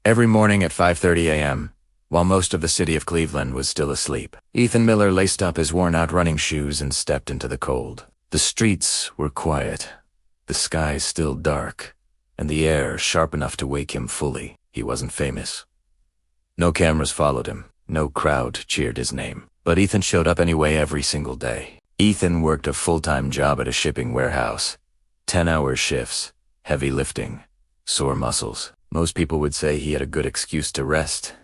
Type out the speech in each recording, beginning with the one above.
Every morning at 5:30 a.m., while most of the city of Cleveland was still asleep, Ethan Miller laced up his worn-out running shoes and stepped into the cold. The streets were quiet, the sky still dark, and the air sharp enough to wake him fully. He wasn't famous. No cameras followed him, no crowd cheered his name. But Ethan showed up anyway every single day. Ethan worked a full-time job at a shipping warehouse. 10-hour shifts, heavy lifting, sore muscles. Most people would say he had a good excuse to rest,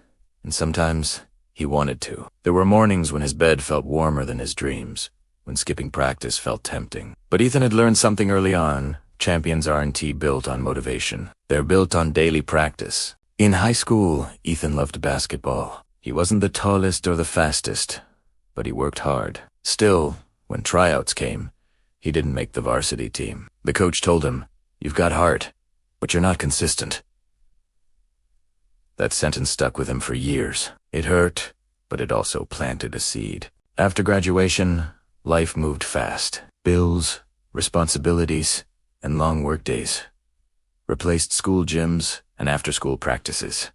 and sometimes he wanted to. There were mornings when his bed felt warmer than his dreams, when skipping practice felt tempting. But Ethan had learned something early on. Champions aren't built on motivation. They're built on daily practice. In high school, Ethan loved basketball. He wasn't the tallest or the fastest, but he worked hard. Still, when tryouts came, he didn't make the varsity team. The coach told him, "You've got heart, but you're not consistent." That sentence stuck with him for years. It hurt, but it also planted a seed. After graduation, life moved fast. Bills, responsibilities, and long workdays replaced school gyms and after-school practices.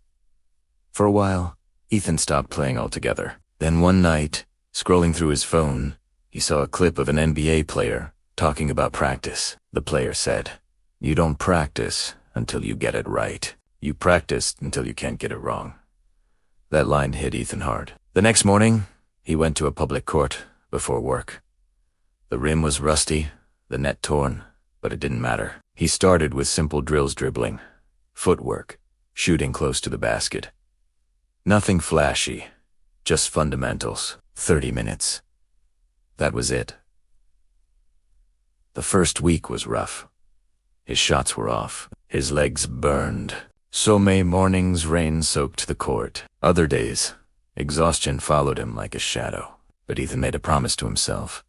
For a while, Ethan stopped playing altogether. Then one night, scrolling through his phone, he saw a clip of an NBA player talking about practice. The player said, "You don't practice until you get it right. You practice until you can't get it wrong." That line hit Ethan hard. The next morning, he went to a public court before work. The rim was rusty, the net torn, but it didn't matter. He started with simple drills: dribbling, footwork, shooting close to the basket. Nothing flashy, just fundamentals. 30 minutes. That was it. The first week was rough. His shots were off. His legs burned. So many mornings rain-soaked the court. Other days, exhaustion followed him like a shadow. But Ethan made a promise to himself.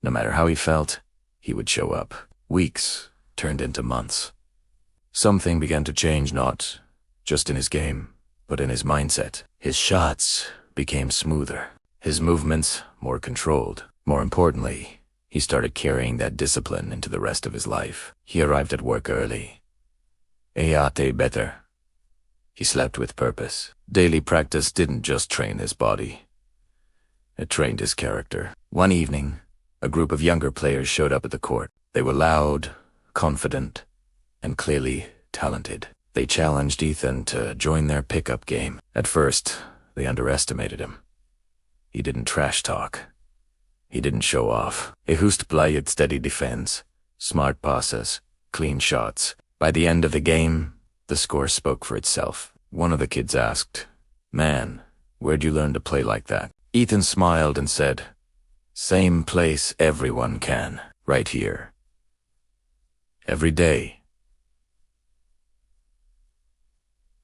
No matter how he felt, he would show up. Weeks turned into months. Something began to change, not just in his game, but in his mindset. His shots became smoother. His movements more controlled. More importantly, he started carrying that discipline into the rest of his life. He arrived at work early. Ate better. He slept with purpose. Daily practice didn't just train his body. It trained his character. One evening, a group of younger players showed up at the court. They were loud, confident, and clearly talented. They challenged Ethan to join their pickup game. At first, they underestimated him. He didn't trash talk. He didn't show off. He just played steady defense, smart passes, clean shots. By the end of the game, the score spoke for itself. One of the kids asked, "Man, where'd you learn to play like that?" Ethan smiled and said, "Same place everyone can, right here. Every day."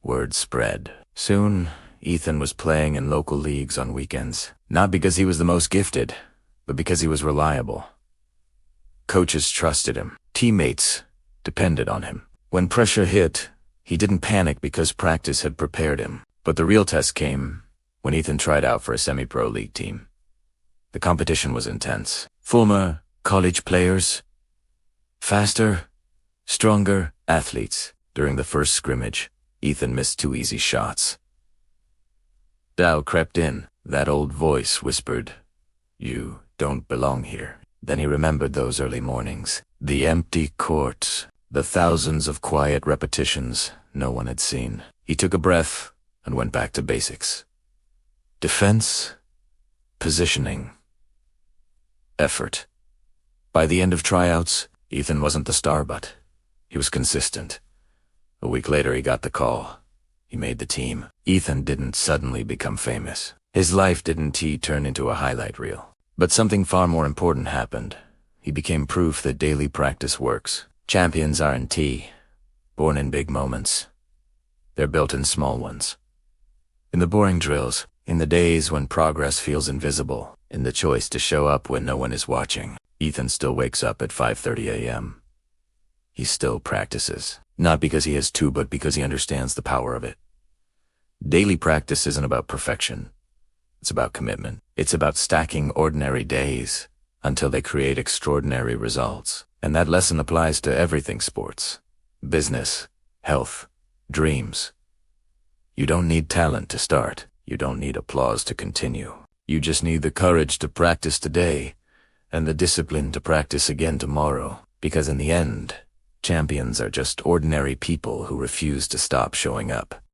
Word spread. Soon, Ethan was playing in local leagues on weekends. Not because he was the most gifted, but because he was reliable. Coaches trusted him. Teammates depended on him. When pressure hit, he didn't panic because practice had prepared him. But the real test came when Ethan tried out for a semi-pro league team. The competition was intense. Former college players, faster, stronger athletes. During the first scrimmage, Ethan missed 2 easy shots. Doubt crept in. That old voice whispered, "You don't belong here." Then he remembered those early mornings. The empty courts, the thousands of quiet repetitions no one had seen. He took a breath and went back to basics. Defense, positioning, effort. By the end of tryouts, Ethan wasn't the star, but he was consistent. A week later, he got the call. He made the team. Ethan didn't suddenly become famous. His life didn't turn into a highlight reel. But something far more important happened. He became proof that daily practice works. Champions aren't born in big moments. They're built in small ones. In the boring drills, in the days when progress feels invisible, in the choice to show up when no one is watching. Ethan still wakes up at 5:30 a.m. He still practices. Not because he has to, but because he understands the power of it. Daily practice isn't about perfection. It's about commitment. It's about stacking ordinary days until they create extraordinary results. And that lesson applies to everything: sports, business, health, dreams. You don't need talent to start. You don't need applause to continue. You just need the courage to practice today and the discipline to practice again tomorrow. Because in the end, champions are just ordinary people who refuse to stop showing up.